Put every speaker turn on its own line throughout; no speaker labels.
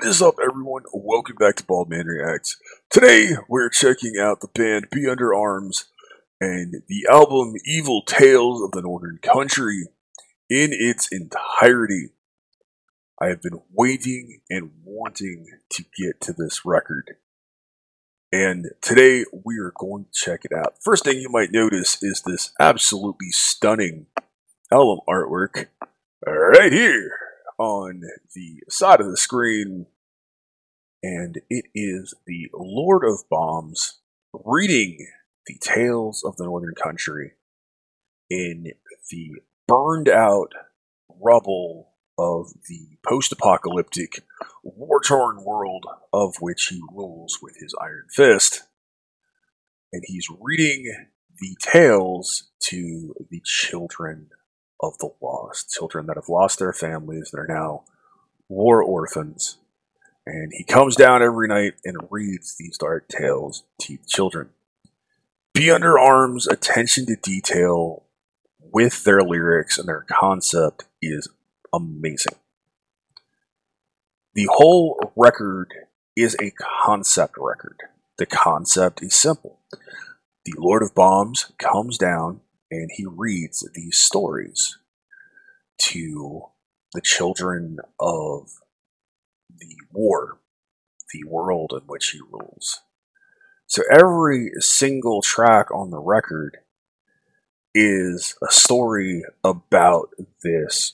What is up, everyone? Welcome back to Baldmanreacts. Today, we're checking out the band Be Under Arms and the album Evil Tales of the Northern Country in its entirety. I have been waiting and wanting to get to this record, and today we are going to check it out. First thing you might notice is this absolutely stunning album artwork right here on the side of the screen, and it is the Lord of Bombs reading the tales of the Northern Country in the burned out rubble of the post-apocalyptic, war-torn world of which he rules with his iron fist. And he's reading the tales to the children of the lost, children that have lost their families, that are now war orphans. And he comes down every night and reads these dark tales to the children. Be Under Arms' attention to detail with their lyrics and their concept is amazing. The whole record is a concept record. The concept is simple. The Lord of Bombs comes down and he reads these stories to the children of the war, the world in which he rules. So every single track on the record is a story about this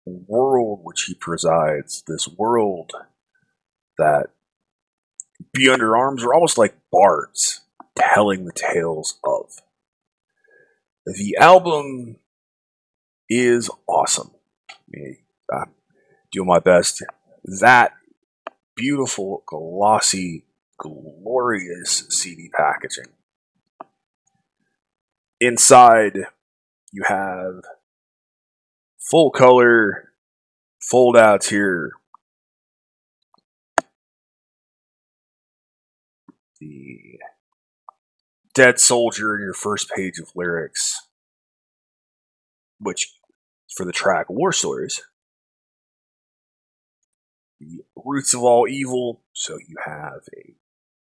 world which he presides, this world that Be Under Arms are almost like bards telling the tales of. The album is awesome. I'm doing my best. That beautiful, glossy, glorious CD packaging. Inside, you have full color fold-outs here. The dead soldier in your first page of lyrics, which for the track War Stories. The roots of all evil, so you have a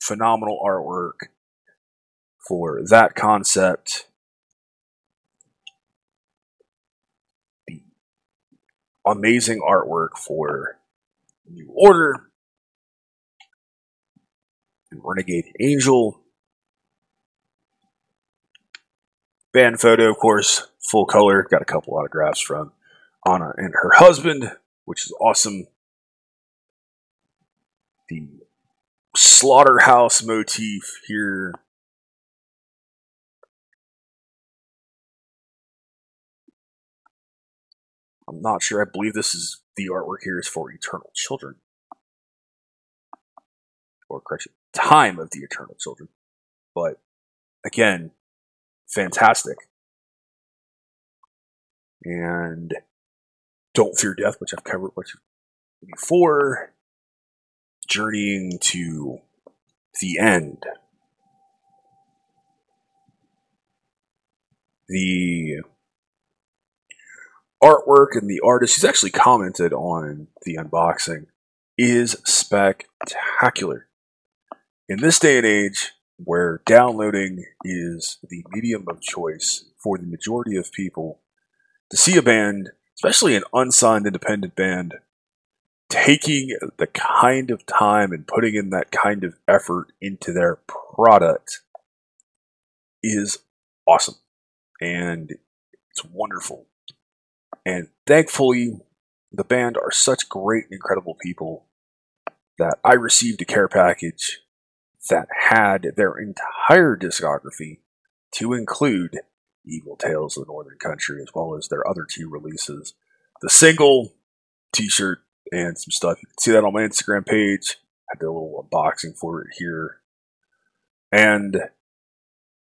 phenomenal artwork for that concept. The amazing artwork for New Order and Renegade Angel. Band photo, of course, full color. Got a couple autographs from Anna and her husband, which is awesome. The Slaughterhouse motif here. I'm not sure. I believe this is the artwork here is for Eternal Children. Or correction, Time of the Eternal Children. But again, fantastic. And Don't Fear Death, which I've covered before. Journeying to the End. The artwork and the artist who's actually commented on the unboxing is spectacular. In this day and age, where downloading is the medium of choice for the majority of people, to see a band, especially an unsigned independent band, taking the kind of time and putting in that kind of effort into their product is awesome. And it's wonderful. And thankfully, the band are such great and incredible people that I received a care package that had their entire discography, to include Evil Tales of the Northern Country, as well as their other two releases. The single, t-shirt, and some stuff. You can see that on my Instagram page. I did a little unboxing for it here. And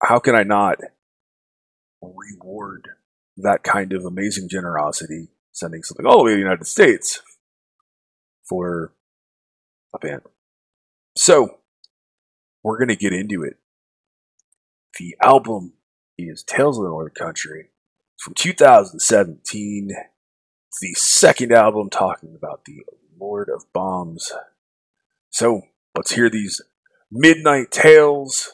how can I not reward that kind of amazing generosity, sending something all the way to the United States for a band? So, we're going to get into it. The album is Tales of the Northern Country. It's from 2017. It's the second album talking about the Lord of Bombs So, let's hear these midnight tales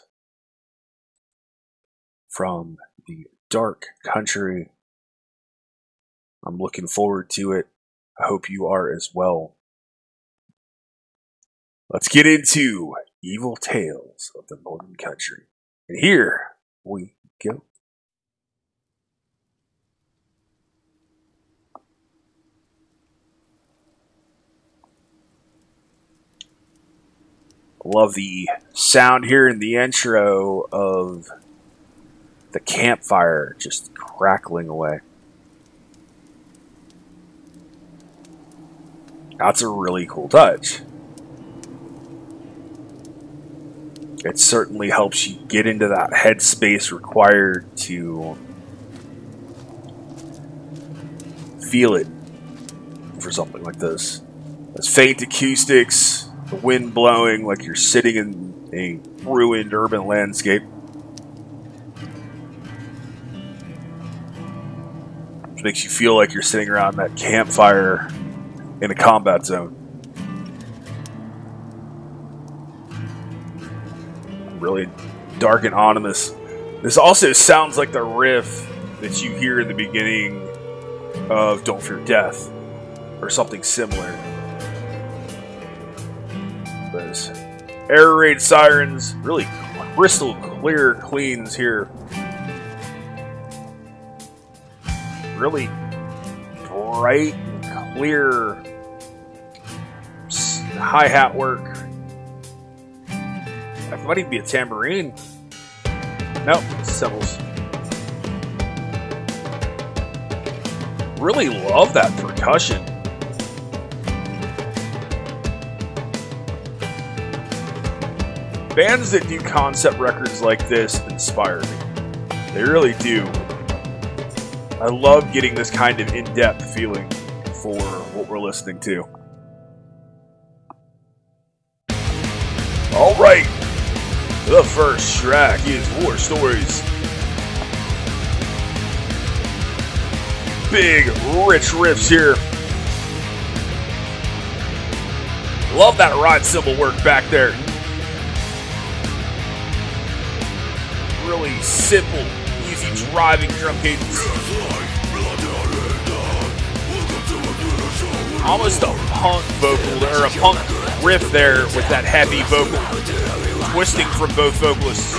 from the dark country. I'm looking forward to it. I hope you are as well. Let's get into Evil Tales of the Northern Country. And here we go. Love the sound here in the intro of the campfire just crackling away. That's a really cool touch. It certainly helps you get into that headspace required to feel it for something like this. Those faint acoustics, the wind blowing like you're sitting in a ruined urban landscape. It makes you feel like you're sitting around that campfire in a combat zone. Really dark and ominous. This also sounds like the riff that you hear in the beginning of Don't Fear Death, or something similar. Those air raid sirens, really crystal clear cleans here. Really bright, clear hi-hat work. That might even be a tambourine. Nope, cymbals. Really love that percussion. Bands that do concept records like this inspire me. They really do. I love getting this kind of in-depth feeling for what we're listening to. Alright, the first track is War Stories. Big, rich riffs here. Love that ride cymbal work back there. Really simple, easy driving drum cadence. Almost a punk vocal, or a punk riff there with that heavy vocal, twisting from both vocalists.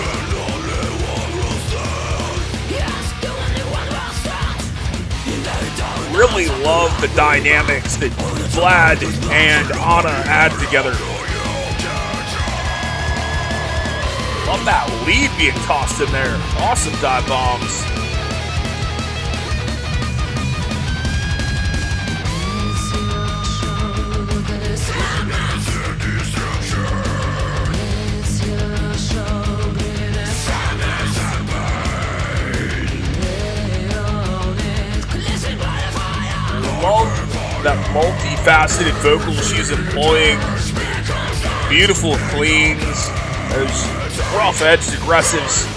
Really love the dynamics that Vlad and Anna add together. Love that lead being tossed in there. Awesome dive bombs. Love that multifaceted vocal she's employing. Beautiful cleans. Those rough-edged aggressives.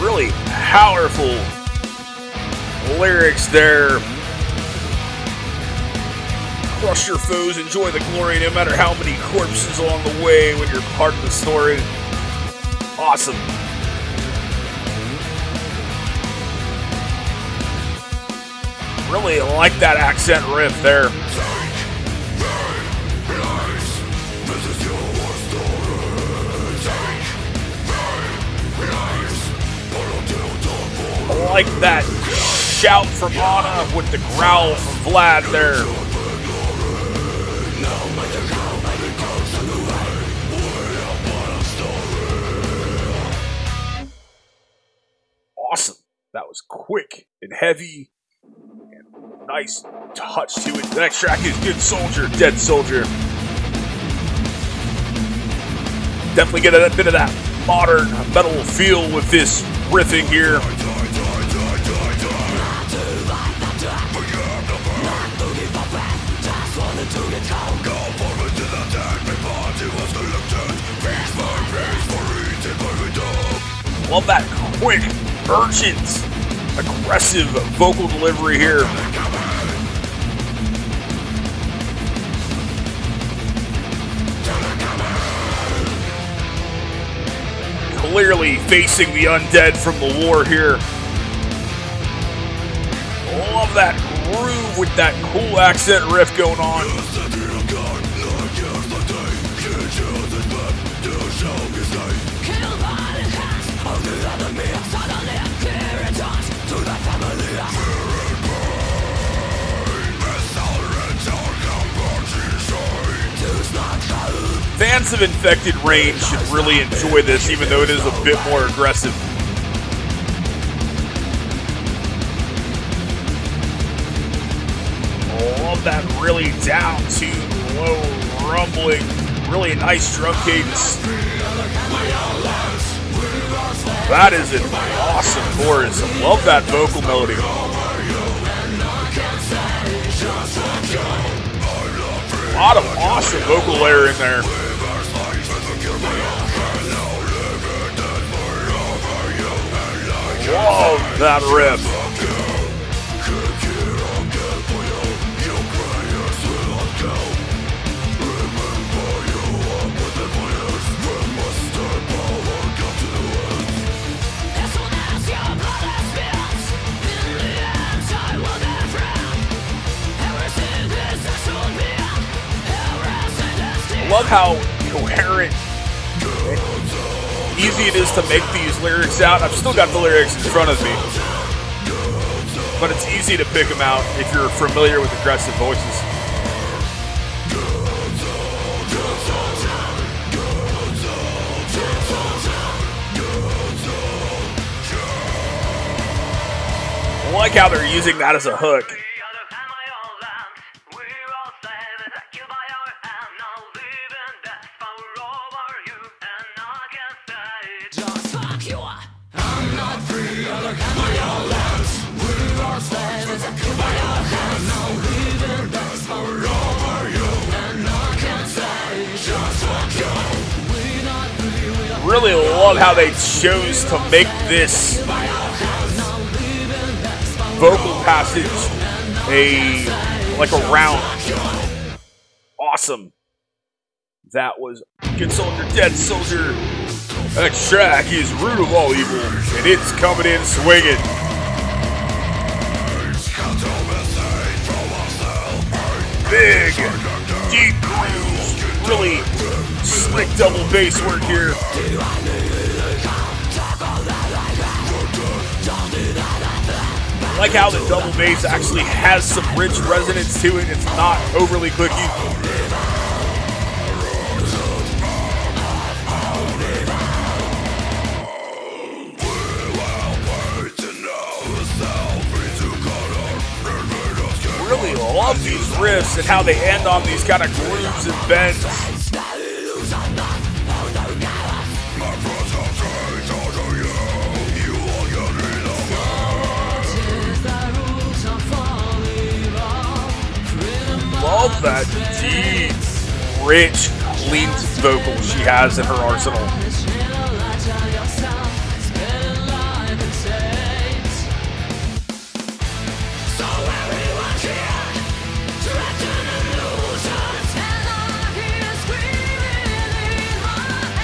Really powerful lyrics there. Crush your foes, enjoy the glory, no matter how many corpses along the way when you're part of the story. Awesome. Really like that accent riff there. I like that shout from Anna with the growl from Vlad there. Awesome. That was quick and heavy and nice touch to it. The next track is Good Soldier, Dead Soldier. Definitely get a bit of that modern metal feel with this riffing here. Love that quick, urgent, aggressive vocal delivery here. Clearly facing the undead from the war here. Love that groove with that cool accent riff going on. Fans of Infected Rain should really enjoy this, even though it is a bit more aggressive. Love that really down to low rumbling, really nice drum cadence. That is an awesome chorus. I love that vocal melody. A lot of awesome vocal layer in there. Love that riff. I love how coherent and easy it is to make these lyrics out. I've still got the lyrics in front of me, but it's easy to pick them out if you're familiar with aggressive voices. I like how they're using that as a hook. Really love how they chose to make this vocal passage like a round. Awesome. That was Good Soldier, Dead Soldier. That track is Root of All Evil, and it's coming in swinging. Big, deep grooves, really slick double bass work here. I like how the double bass actually has some rich resonance to it. It's not overly clicky. Really love these riffs and how they end on these kind of grooves and bends. Love that deep, rich, clean vocal she has in her arsenal.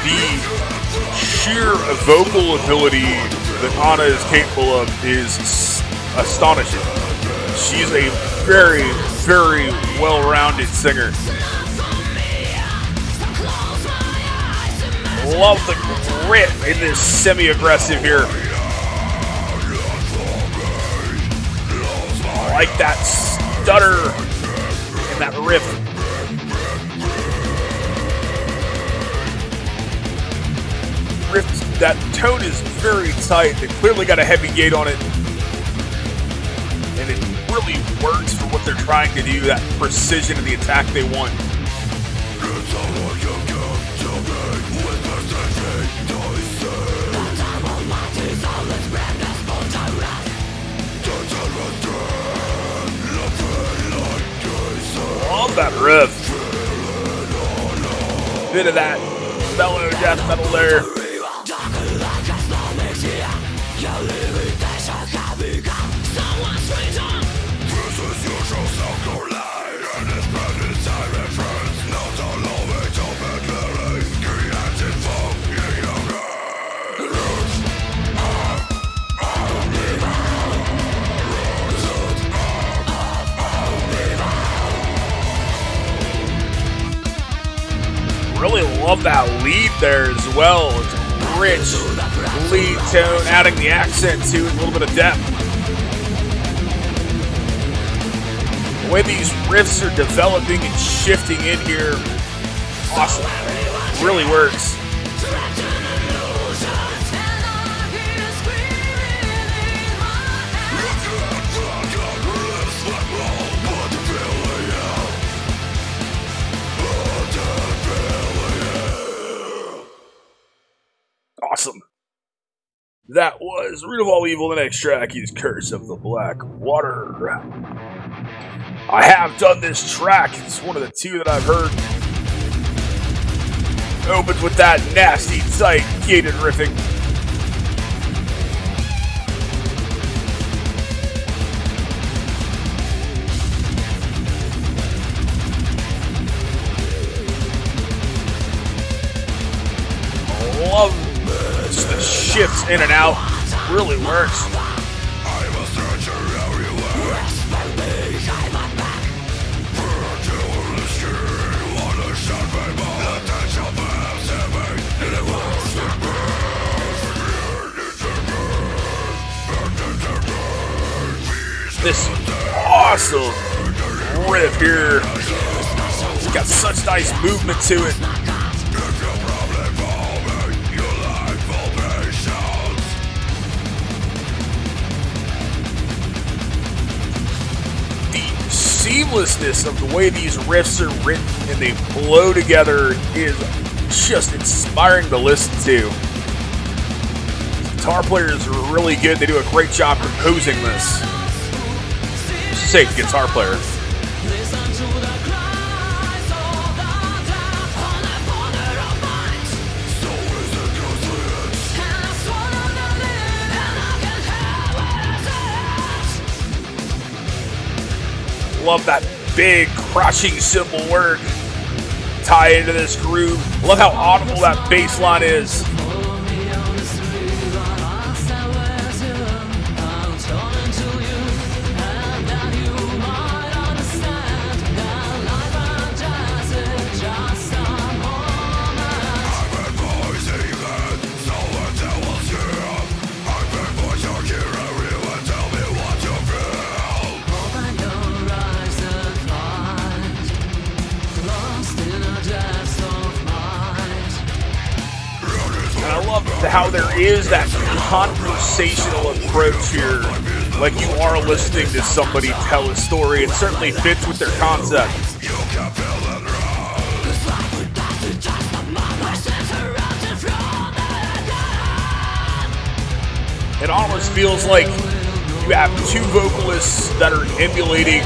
The sheer vocal ability that Anna is capable of is astonishing. She's a very, very well-rounded singer. Love the grit in this semi-aggressive here. I like that stutter and that riff. That tone is very tight. They clearly got a heavy gate on it, and it really works for what they're trying to do, that precision in the attack they want. Love that riff. Bit of that mellow death metal there. Really love that lead there as well. It's a rich lead tone, adding the accent to it, a little bit of depth. The way these riffs are developing and shifting in here, awesome. Really works. Awesome. That was Root of All Evil. The next track is Curse of the Black Water. I have done this track. It's one of the two that I've heard. Opens with that nasty, tight, gated riffing. Love just the shifts in and out. Really works. This awesome riff here. It's got such nice movement to it. Seamlessness of the way these riffs are written and they flow together is just inspiring to listen to. Guitar players are really good. They do a great job composing this. I should say guitar player. Love that big crushing cymbal work. Tie into this groove. Love how audible that bass line is. How there is that conversational approach here, like you are listening to somebody tell a story. It certainly fits with their concept. It almost feels like you have two vocalists that are emulating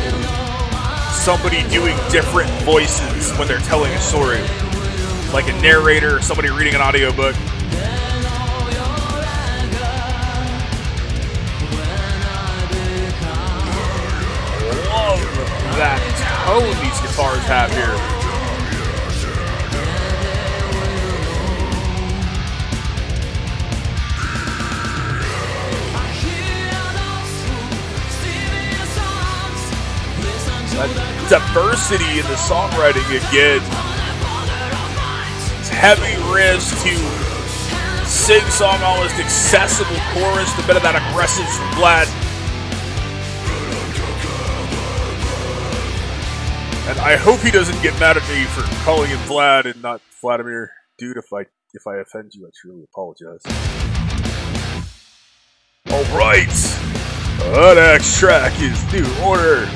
somebody doing different voices when they're telling a story, like a narrator or somebody reading an audiobook. That tone these guitars have here. That diversity in the songwriting again. It's heavy riffs to sing-song, almost accessible chorus, a bit of that aggressive from Vlad. And I hope he doesn't get mad at me for calling him Vlad and not Vladimir. Dude, if I offend you, I truly apologize. Alright! The next track is New Order.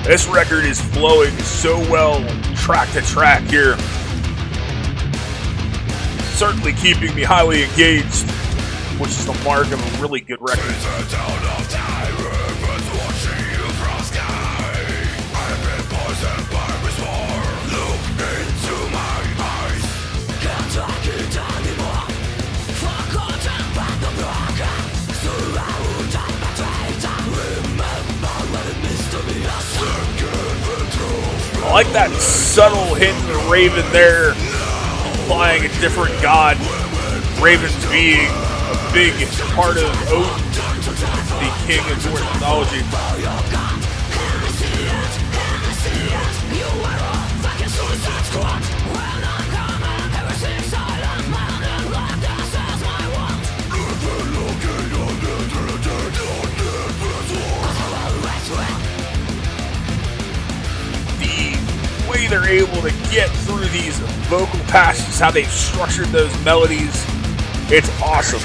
This record is flowing so well track to track here. Certainly keeping me highly engaged, which is the mark of a really good record. I like that subtle hint of the Raven there, implying a different god. Ravens being a big part of Odin, the king of Norse mythology. way they're able to get through these vocal passages, how they've structured those melodies, it's awesome.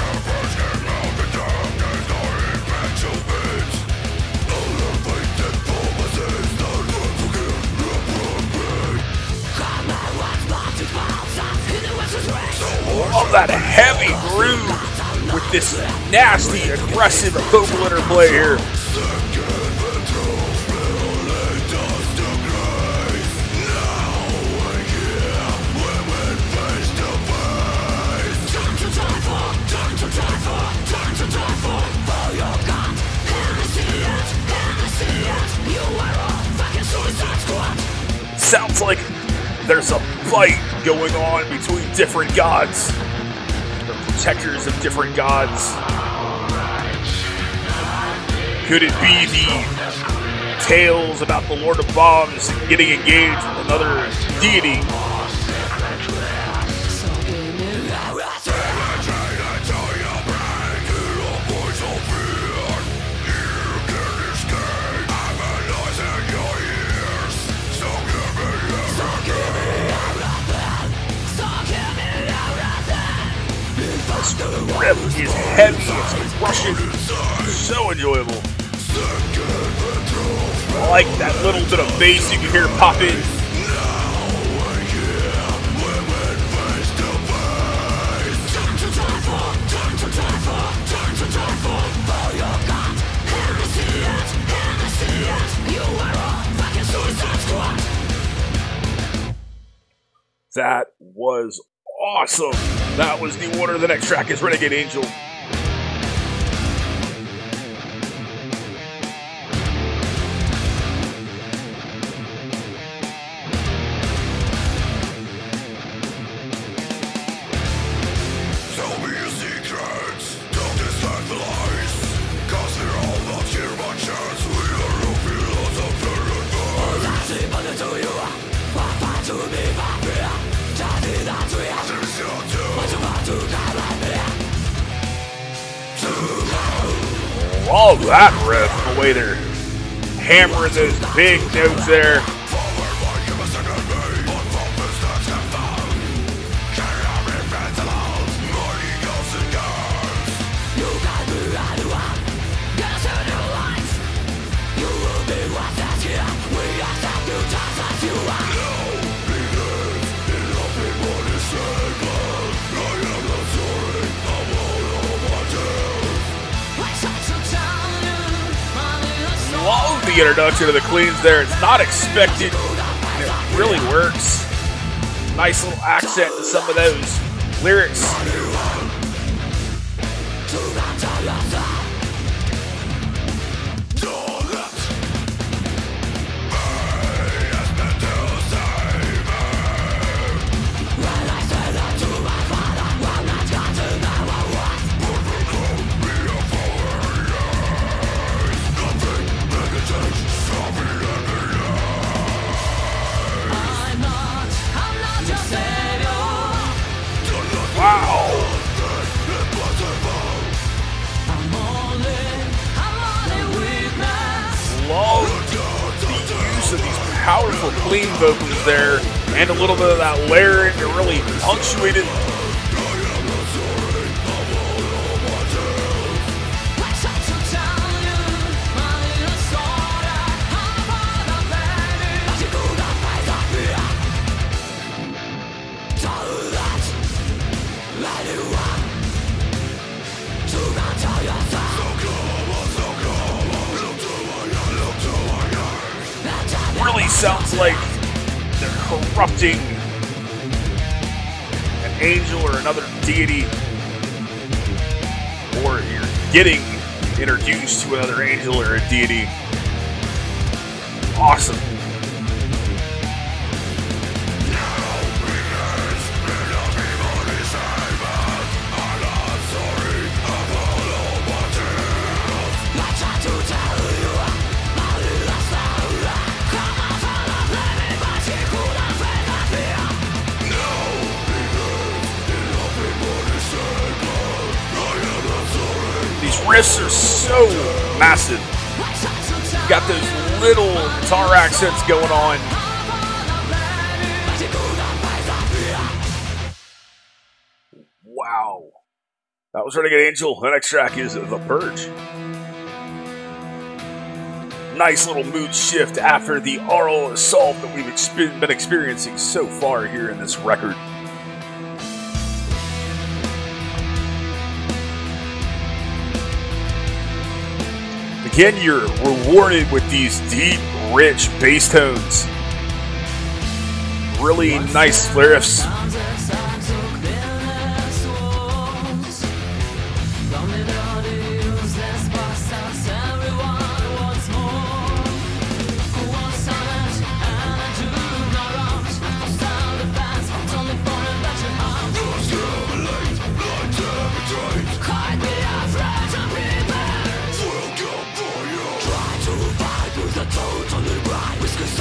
Love that heavy groove with this nasty, aggressive vocal interplay here. Sounds like there's a fight going on between different gods, or protectors of different gods. Could it be the tales about the Lord of Bombs getting engaged with another deity? The riff is heavy, it's rushing, so enjoyable. I like that little bit of bass you can hear pop in. That was awesome. That was the order. The next track is Renegade Angel. Love that riff, the way they're hammering those big notes there. Love the introduction of the cleans there. It's not expected, and it really works. Nice little accent to some of those lyrics. Wow! Love the use of these powerful clean vocals there, and a little bit of that layering to really punctuate it. Really sounds like they're corrupting an angel or another deity, or you're getting introduced to another angel or a deity. Awesome. Riffs are so massive. You got those little guitar accents going on. That was Renegade Angel. The next track is The Purge. Nice little mood shift after the oral assault that we've been experiencing so far here in this record. Again, you're rewarded with these deep, rich bass tones. Really nice riffs.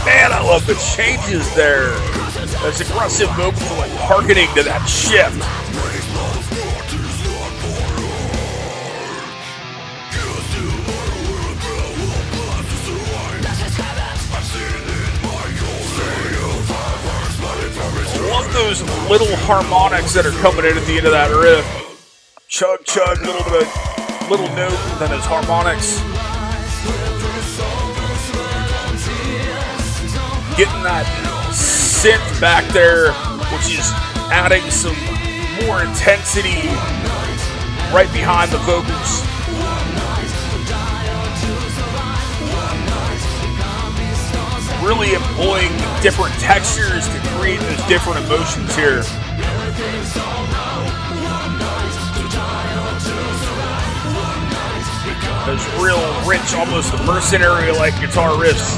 Man, I love the changes there. Those aggressive vocals are like hearkening to that shift. I love those little harmonics that are coming in at the end of that riff. Chug, chug, little note, and then those harmonics. Getting that synth back there, which is adding some more intensity right behind the vocals. Really employing different textures to create those different emotions here. Those real rich, almost mercenary-like guitar riffs.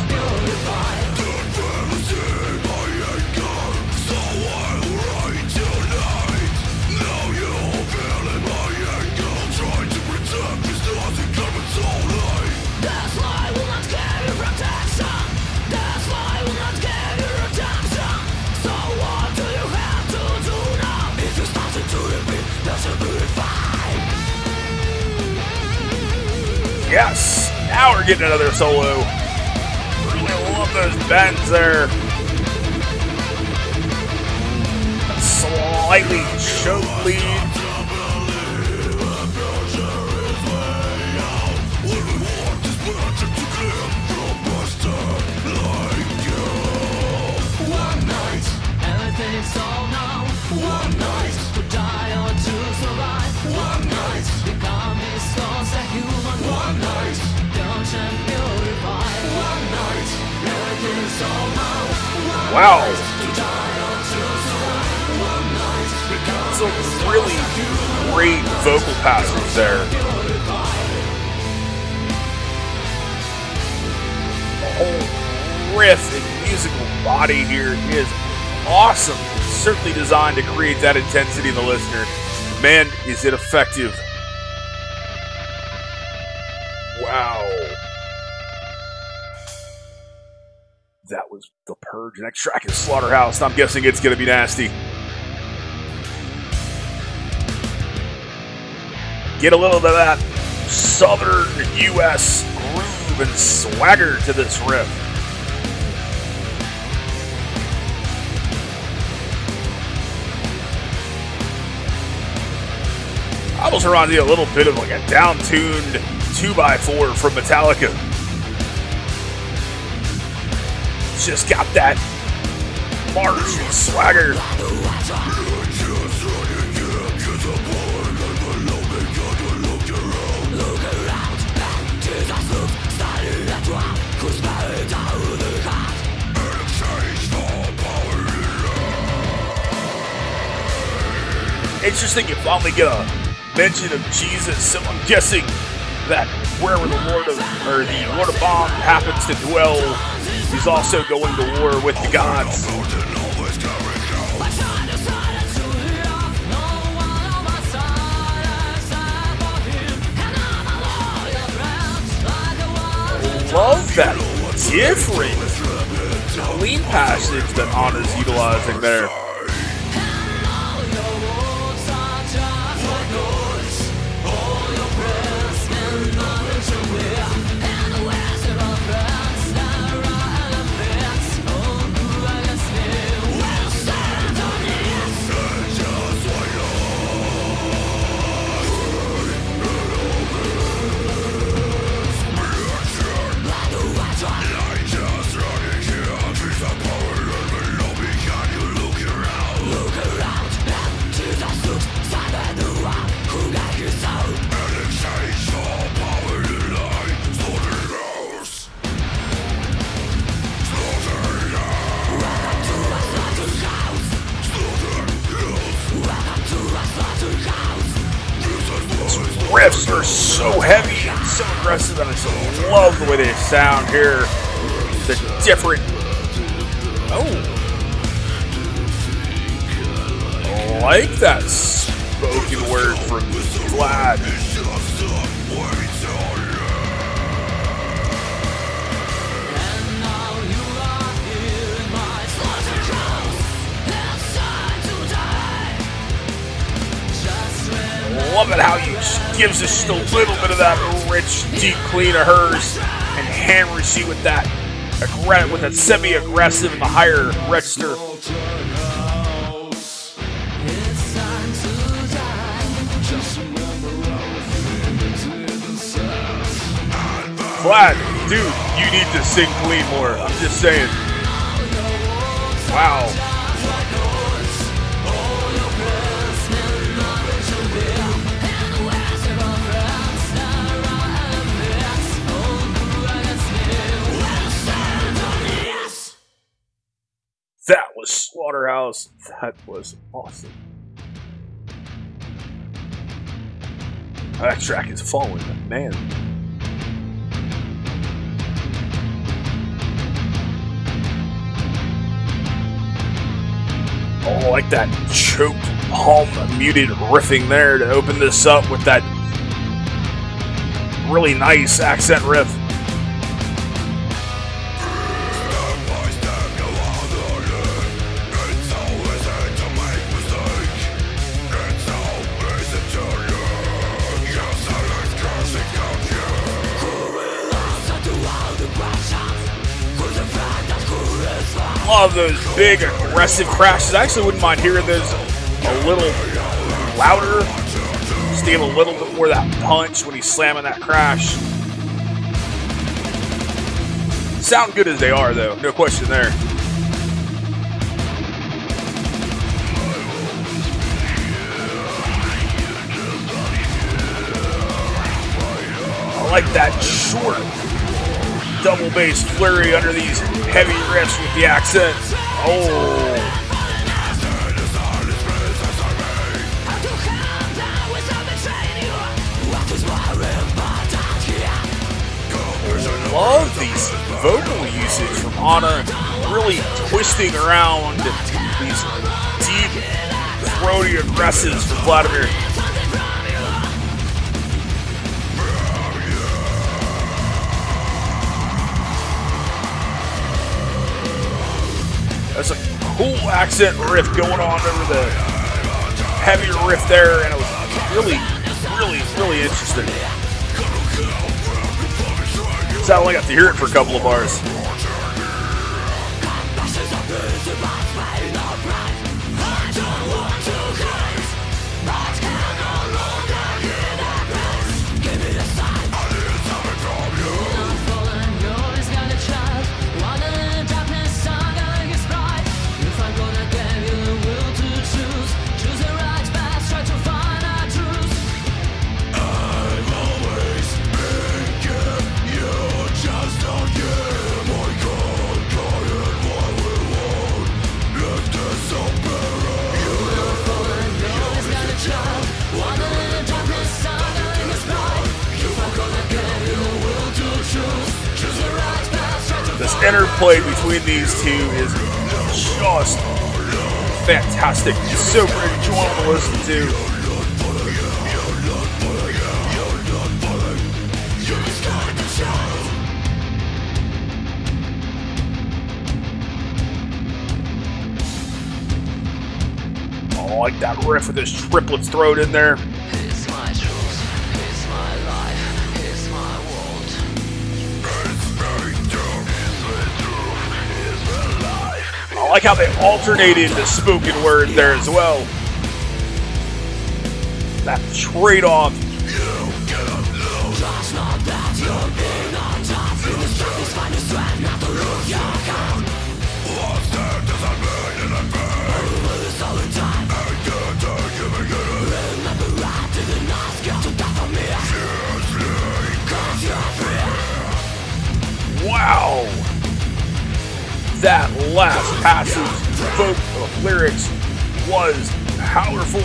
Yes! Now we're getting another solo. Really love those bends there. Slightly choke lead.
One night, everything's all now. One night, to die or to survive. One night, become this lost a human. One night, don't you beautify. One night, everything's all now.
Wow.
To die or to survive. One night, become
some really great vocal passages there. The whole riff and musical body here is awesome. Certainly designed to create that intensity in the listener. Man, is it effective. Wow. That was The Purge. Next track is Slaughterhouse. I'm guessing it's going to be nasty. Get a little bit of that southern U.S. groove and swagger to this riff. I almost reminded me a little bit of like a down-tuned 2x4 from Metallica. It's just got that march and swagger. Interesting, you finally get a mention of Jesus, so I'm guessing that wherever the Lord of Bomb happens to dwell, he's also going to war with the gods. Love that different clean passage that Anna's utilizing there. aggressive, and I just love the way they sound here. The different. Oh. I like that spoken word from Vlad. Love it how he gives us just a little bit of that rich, deep clean of hers and hammers you with that semi-aggressive in the higher register. Vlad, dude, you need to sing clean more. I'm just saying. Wow. That was Slaughterhouse. That was awesome. That track is falling, man. Oh, I like that choked, palm muted riffing there to open this up with that really nice accent riff. Love those big aggressive crashes. I actually wouldn't mind hearing those a little louder. Just to give a little bit more of that punch when he's slamming that crash. Sound good as they are though, no question there. I like that short double bass flurry under these heavy riffs with the accent. Oh. Love these vocal usage from Anna, really twisting around these deep, throaty aggressives from Vladimir. That's a cool accent riff going on over the heavier riff there, and it was really interesting. So I only got to hear it for a couple of bars. This interplay between these two is just fantastic. It's so great, enjoyable to listen to. Oh, I like that riff with his triplets thrown in there.
It's my truth, it's my life, it's my world.
I like how they alternated the spoken word there as well. That trade-off. Wow! That last passage of lyrics was powerful,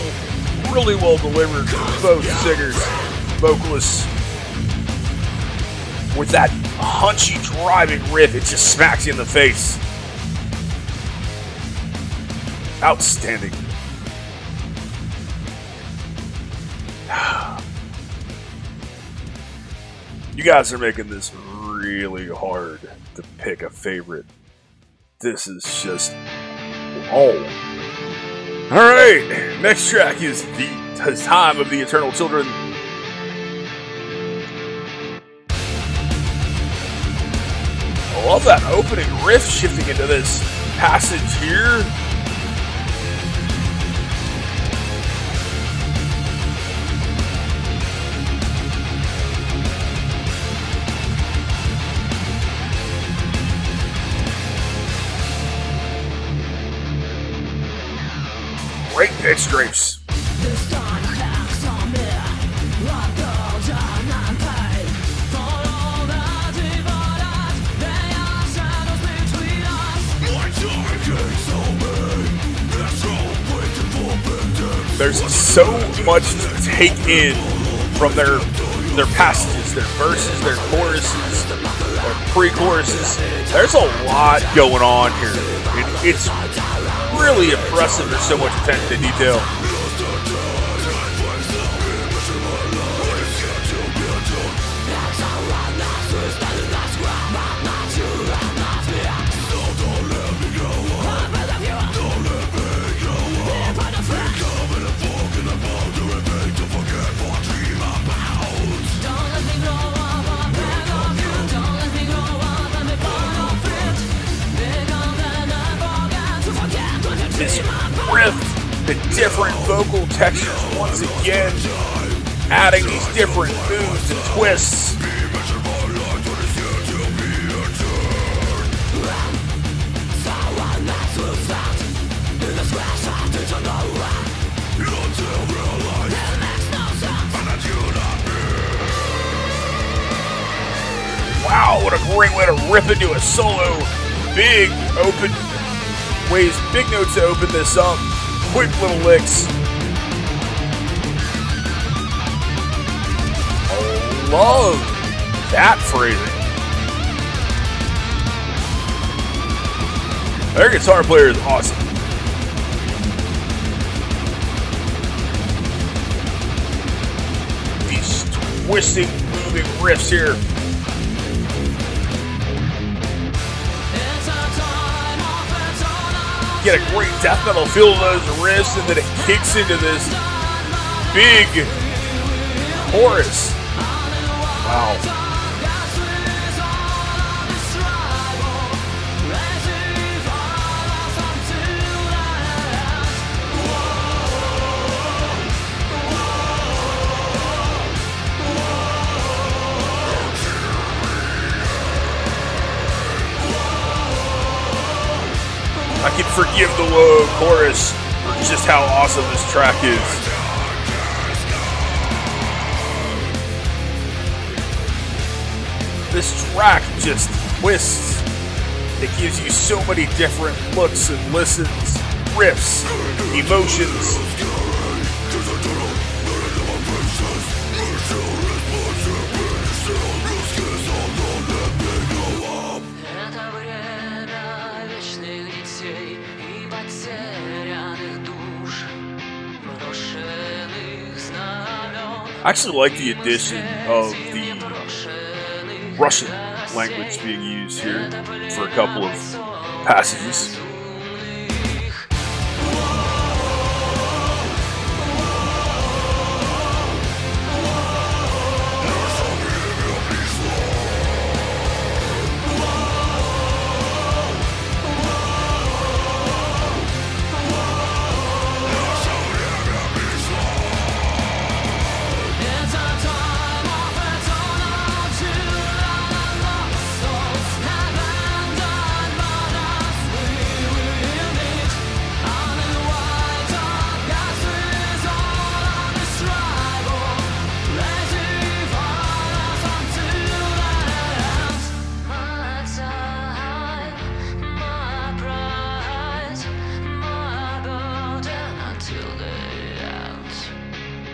really well delivered from both singers, vocalists. with that punchy, driving riff, it just smacks you in the face. Outstanding. You guys are making this really hard to pick a favorite. This is just... oh. Alright, next track is The Time of the Eternal Children. I love that opening riff shifting into this passage here. Great pitch drapes. There's so much to take in from their passages, their verses, their choruses, their pre-choruses. There's a lot going on here. It's really impressive. There's so much attention to detail. This riff, the different vocal textures once again, adding these different moods and twists. Wow, what a great way to rip into a solo. Big open ways, big notes to open this up. Quick little licks. I love that phrasing. Their guitar player is awesome. These twisting, moving riffs here. Get a great death metal feel to those riffs, and then it kicks into this big chorus. Wow. I can forgive the low chorus for just how awesome this track is. This track just twists. It gives you so many different looks and listens, riffs, emotions. I actually like the addition of the Russian language being used here for a couple of passages.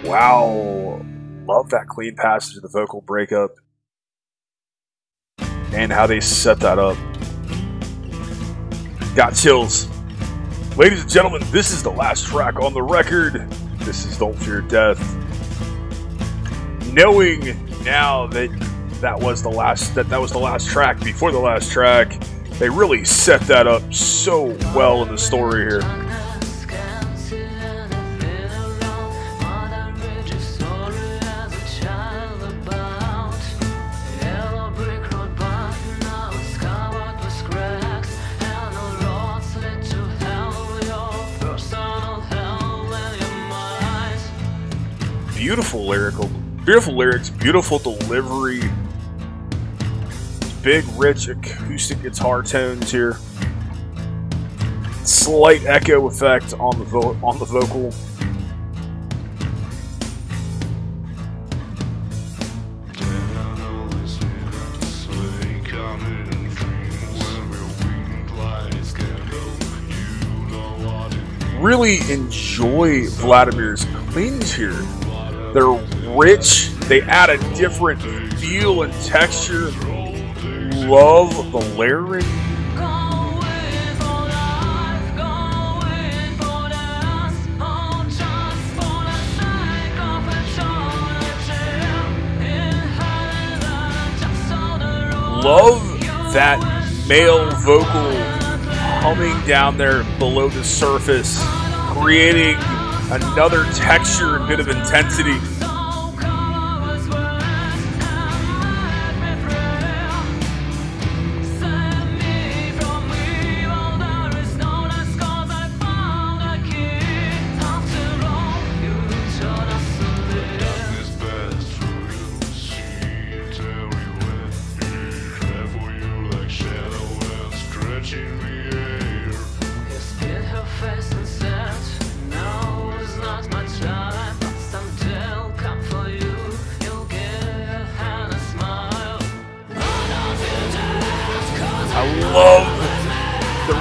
Wow, love that clean passage of the vocal breakup. and how they set that up. Got chills. Ladies and gentlemen, this is the last track on the record. This is Don't Fear Death. Knowing now that that was the last track before the last track, they really set that up so well in the story here. Beautiful lyrics, beautiful delivery, big, rich acoustic guitar tones here. Slight echo effect on the vocal. Really enjoy Vladimir's cleans here. They're rich. They add a different feel and texture. Love the layering. Love that male vocal humming down there below the surface, creating another texture and bit of intensity.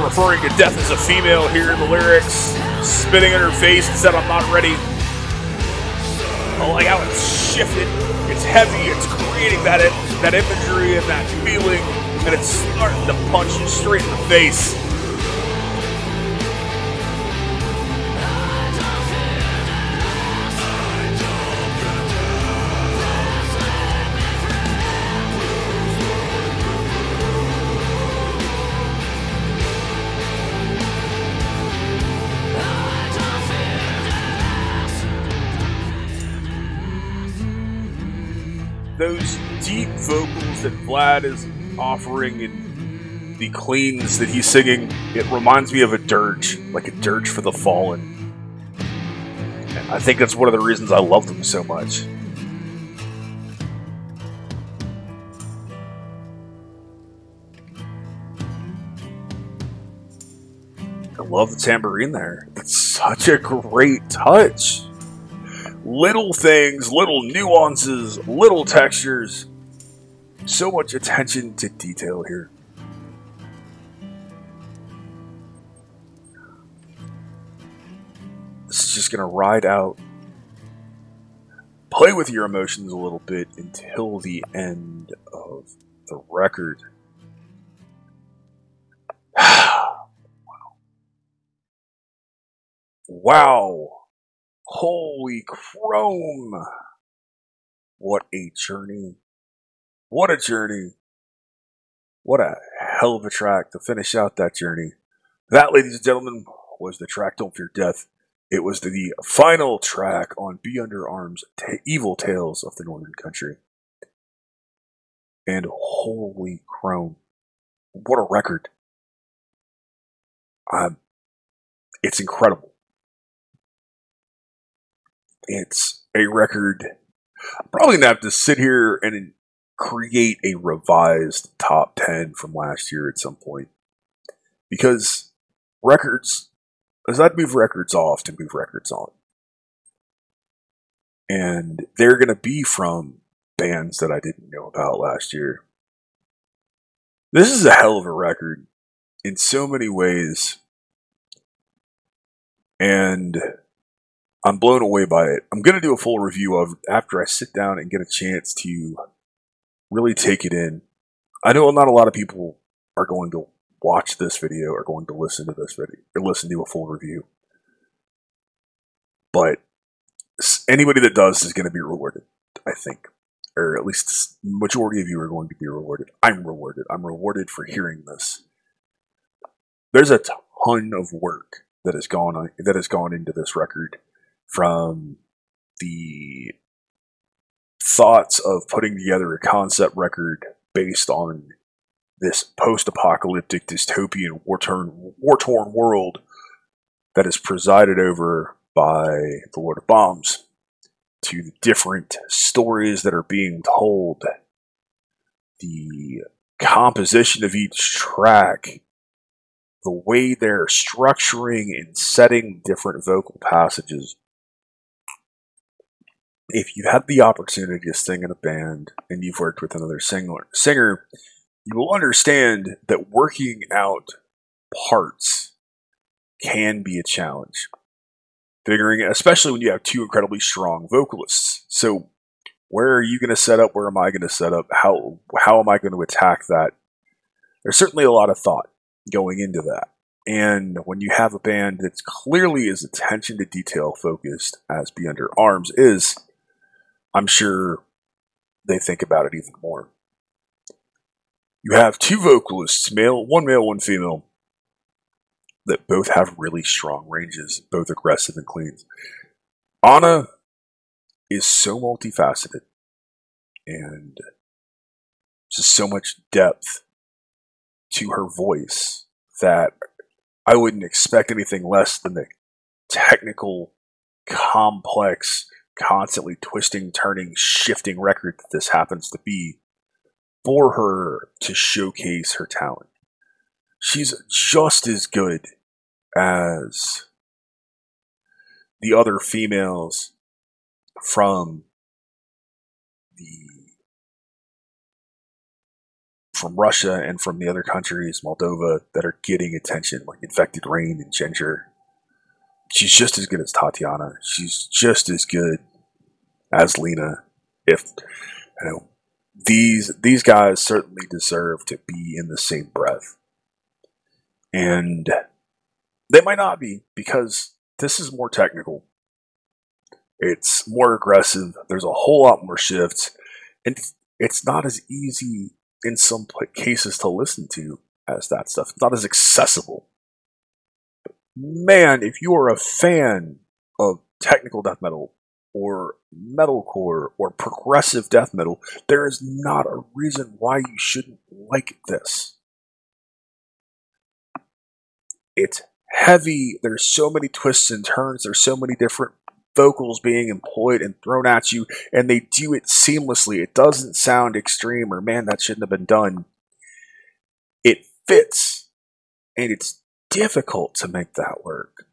Referring to death as a female here in the lyrics, spitting in her face and said, "I'm not ready." I like how it's shifted. It's heavy. It's creating that imagery and that feeling, and it's starting to punch you straight in the face. Those deep vocals that Vlad is offering in the cleans that he's singing, it reminds me of a dirge, like a dirge for the fallen. And I think that's one of the reasons I love them so much. I love the tambourine there. It's such a great touch. Little things, little nuances, little textures. So much attention to detail here. This is just going to ride out. Play with your emotions a little bit until the end of the record. Wow. Wow. Holy chrome! What a journey. What a journey. What a hell of a track to finish out that journey. That, ladies and gentlemen, was the track Don't Fear Death. It was the final track on Be Under Arms' Evil Tales of the Northern Country. And holy chrome. What a record. It's incredible. It's a record. I'm probably going to have to sit here and create a revised top 10 from last year at some point. Because records, as I'd move records off to move records on. And they're going to be from bands that I didn't know about last year. This is a hell of a record in so many ways. And I'm blown away by it. I'm going to do a full review of it after I sit down and get a chance to really take it in. I know not a lot of people are going to watch this video or going to listen to this video or listen to a full review, but anybody that does is going to be rewarded, I think, or at least the majority of you are going to be rewarded. I'm rewarded. I'm rewarded for hearing this. There's a ton of work that has gone into this record, from the thoughts of putting together a concept record based on this post-apocalyptic, dystopian, war-torn world that is presided over by the Lord of Bombs, to the different stories that are being told, the composition of each track, the way they're structuring and setting different vocal passages. If you have the opportunity to sing in a band and you've worked with another singer, you will understand that working out parts can be a challenge. Figuring it, especially when you have two incredibly strong vocalists. So, where are you going to set up? Where am I going to set up? How am I going to attack that? There's certainly a lot of thought going into that. And when you have a band that's clearly as attention to detail focused as Be Under Arms is, I'm sure they think about it even more. You have two vocalists, one male, one female, that both have really strong ranges, both aggressive and cleans. Anna is so multifaceted and just so much depth to her voice that I wouldn't expect anything less than the technical, complex, constantly twisting, turning, shifting record that this happens to be for her to showcase her talent. She's just as good as the other females from Russia and from the other countries, Moldova, that are getting attention, like Infected Rain and Ginger. She's just as good as Tatiana. She's just as good as Lena. If you know, these guys certainly deserve to be in the same breath. And they might not be, because this is more technical. It's more aggressive. There's a whole lot more shifts. And it's not as easy in some cases to listen to as that stuff. It's not as accessible. But man, if you are a fan of technical death metal or metalcore or progressive death metal, there is not a reason why you shouldn't like this. It's heavy. There's so many twists and turns. There's so many different vocals being employed and thrown at you, and they do it seamlessly. It doesn't sound extreme or, man, that shouldn't have been done. It fits, and it's difficult to make that work.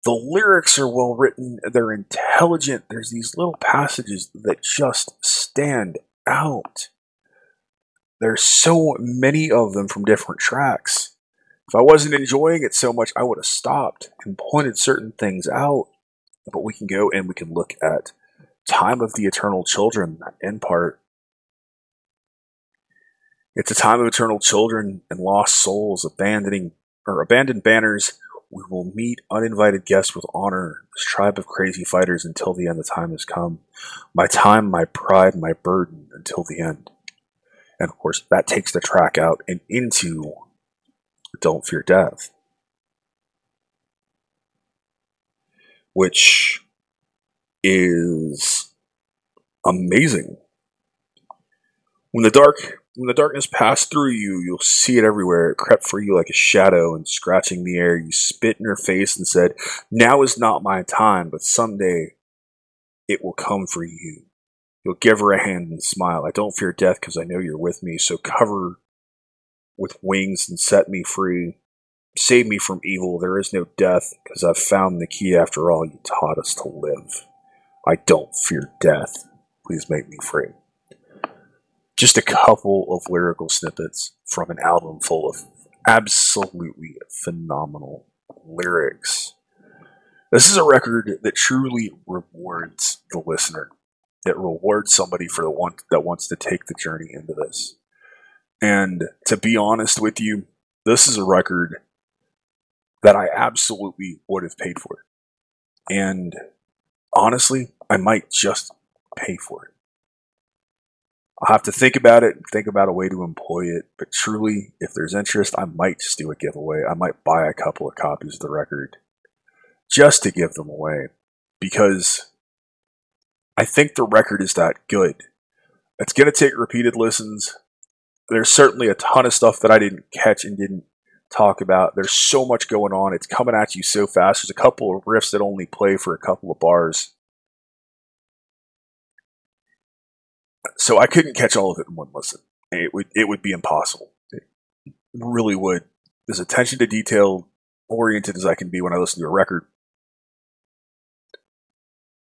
The lyrics are well written. They're intelligent. There's these little passages that just stand out. There's so many of them from different tracks. If I wasn't enjoying it so much, I would have stopped and pointed certain things out. But we can go and we can look at Time of the Eternal Children, that end part. It's a time of eternal children and lost souls, abandoned banners. We will meet uninvited guests with honor, this tribe of crazy fighters until the end of time has come. My time, my pride, my burden until the end. And of course, that takes the track out and into Don't Fear Death, which is amazing. When the darkness passed through you, you'll see it everywhere. It crept for you like a shadow, and scratching the air, you spit in her face and said, "Now is not my time, but someday it will come for you." You'll give her a hand and smile. I don't fear death because I know you're with me, so cover with wings and set me free. Save me from evil. There is no death because I've found the key after all. You taught us to live. I don't fear death. Please make me free. Just a couple of lyrical snippets from an album full of absolutely phenomenal lyrics. This is a record that truly rewards the listener. It rewards somebody that wants to take the journey into this. And to be honest with you, this is a record that I absolutely would have paid for. And honestly, I might just pay for it. I'll have to think about it and think about a way to employ it. But truly, if there's interest, I might just do a giveaway. I might buy a couple of copies of the record just to give them away. Because I think the record is that good. It's going to take repeated listens. There's certainly a ton of stuff that I didn't catch and didn't talk about. There's so much going on. It's coming at you so fast. There's a couple of riffs that only play for a couple of bars. So I couldn't catch all of it in one listen. It would be impossible. It really would. As attention to detail oriented as I can be when I listen to a record,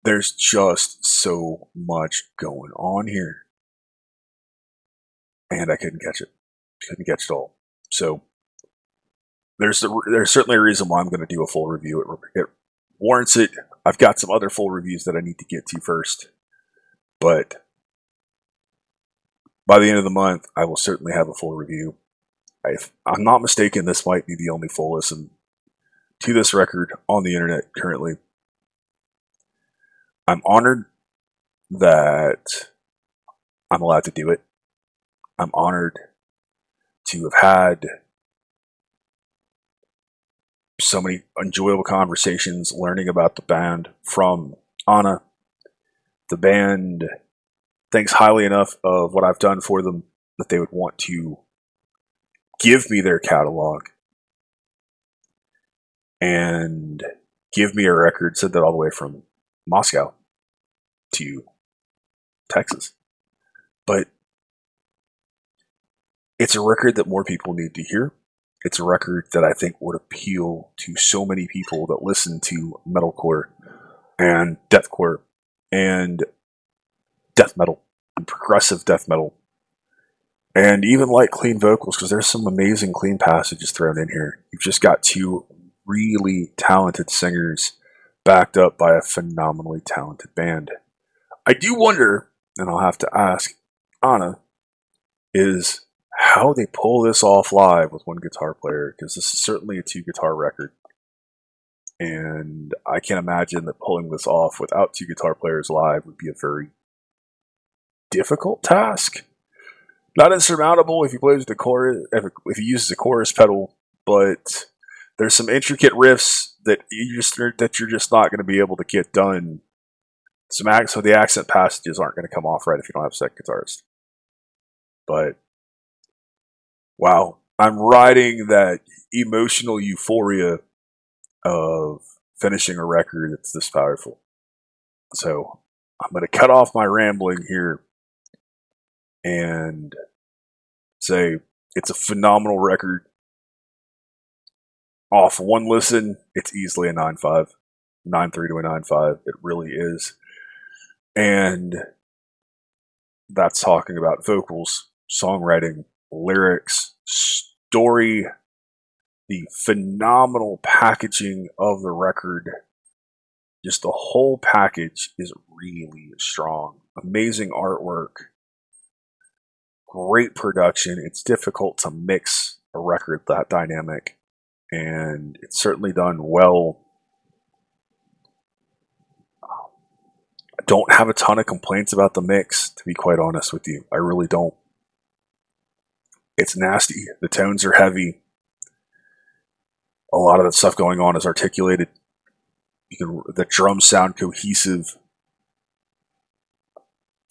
there's just so much going on here. And I couldn't catch it. Couldn't catch it all. So there's certainly a reason why I'm going to do a full review. It warrants it. I've got some other full reviews that I need to get to first. But by the end of the month, I will certainly have a full review. If I'm not mistaken, this might be the only full listen to this record on the internet currently. I'm honored that I'm allowed to do it. I'm honored to have had so many enjoyable conversations learning about the band from Anna. The band thinks highly enough of what I've done for them that they would want to give me their catalog and give me a record, sent that all the way from Moscow to Texas. But it's a record that more people need to hear. It's a record that I think would appeal to so many people that listen to metalcore and deathcore and death metal and progressive death metal and even like clean vocals, because there's some amazing clean passages thrown in here. You've just got two really talented singers backed up by a phenomenally talented band. I do wonder, and I'll have to ask Anna, is how they pull this off live with one guitar player, because this is certainly a 2-guitar record. And I can't imagine that pulling this off without 2 guitar players live would be a very difficult task. Not insurmountable if he plays the chorus, if he uses a chorus pedal, but there's some intricate riffs that you're just not going to be able to get done. So the accent passages aren't going to come off right if you don't have a second guitarist. But wow, I'm riding that emotional euphoria of finishing a record that's this powerful. So I'm going to cut off my rambling here and say it's a phenomenal record. Off one listen, it's easily a 9.5, 9.3 to a 9.5. It really is. And that's talking about vocals, songwriting, lyrics, story, the phenomenal packaging of the record. Just the whole package is really strong. Amazing artwork. Great production. It's difficult to mix a record that dynamic, and it's certainly done well. I don't have a ton of complaints about the mix, to be quite honest with you. I really don't. It's nasty. The tones are heavy. A lot of the stuff going on is articulated. The drums sound cohesive.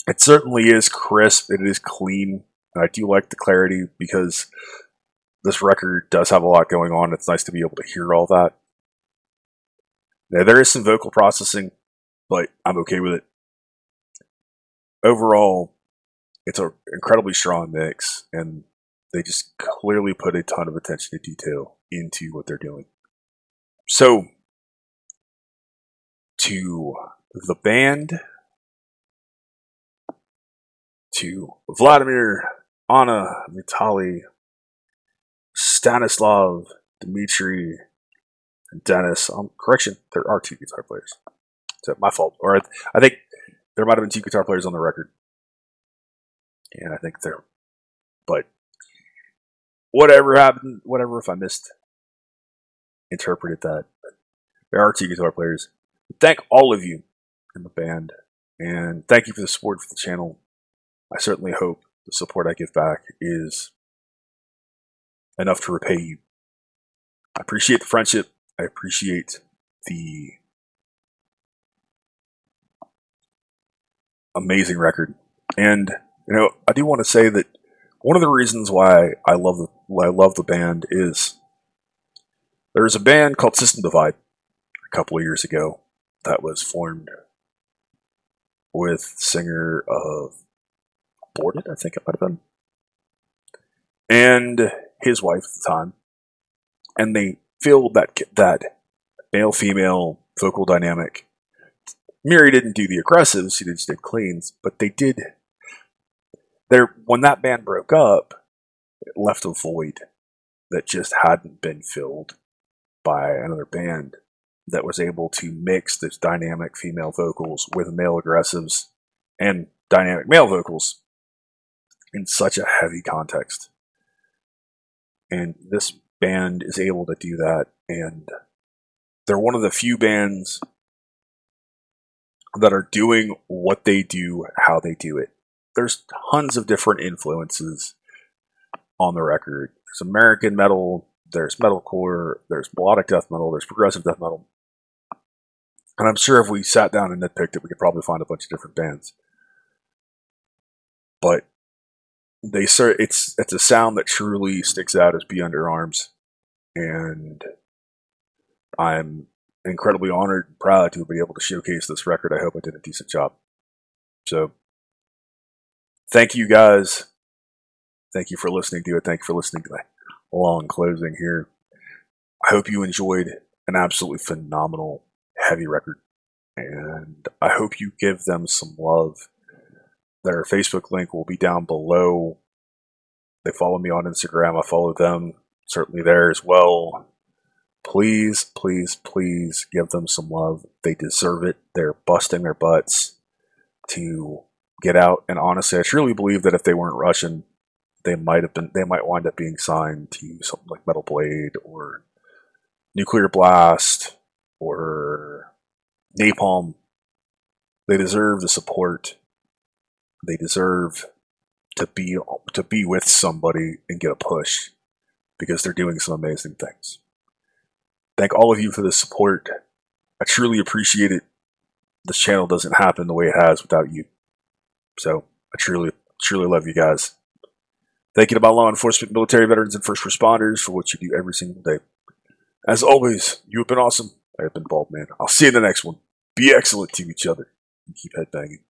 It certainly is crisp. It is clean. And I do like the clarity because this record does have a lot going on. It's nice to be able to hear all that. Now, there is some vocal processing, but I'm okay with it. Overall, it's an incredibly strong mix, and they just clearly put a ton of attention to detail into what they're doing. So, to the band, to Vladimir, Anna, Vitaly, Stanislav, Dmitry, and Dennis. Correction, there are 2 guitar players. So my fault. Or I think there might have been 2 guitar players on the record. And I think but whatever happened, whatever if I misinterpreted that. There are two guitar players. Thank all of you in the band, and thank you for the support for the channel. I certainly hope the support I give back is enough to repay you. I appreciate the friendship. I appreciate the amazing record. And I do want to say that one of the reasons why I love the band is there was a band called System Divide a couple of years ago that was formed with singer of Aborted, I think it might have been, and his wife at the time, and they filled that male-female vocal dynamic. Mary didn't do the aggressives; she just did cleans, but they did. When that band broke up, it left a void that just hadn't been filled by another band that was able to mix this dynamic female vocals with male aggressives and dynamic male vocals in such a heavy context. And this band is able to do that, and they're one of the few bands that are doing what they do, how they do it. There's tons of different influences on the record. There's American metal, there's metalcore, there's melodic death metal, there's progressive death metal. And I'm sure if we sat down and nitpicked it, we could probably find a bunch of different bands. But it's a sound that truly sticks out as Be Under Arms. And I'm incredibly honored and proud to be able to showcase this record. I hope I did a decent job. So, thank you guys. Thank you for listening to it. Thank you for listening to my long closing here. I hope you enjoyed an absolutely phenomenal heavy record. And I hope you give them some love. Their Facebook link will be down below. They follow me on Instagram. I follow them. Certainly there as well. Please, please, please give them some love. They deserve it. They're busting their butts to get out. And honestly, I truly believe that if they weren't Russian, they might wind up being signed to something like Metal Blade or Nuclear Blast or Napalm. They deserve the support. They deserve to be with somebody and get a push because they're doing some amazing things. Thank all of you for the support. I truly appreciate it. This channel doesn't happen the way it has without you. So I truly love you guys. Thank you to my law enforcement, military veterans, and first responders for what you do every single day. As always, you have been awesome. I have been Baldman. I'll see you in the next one. Be excellent to each other and keep headbanging.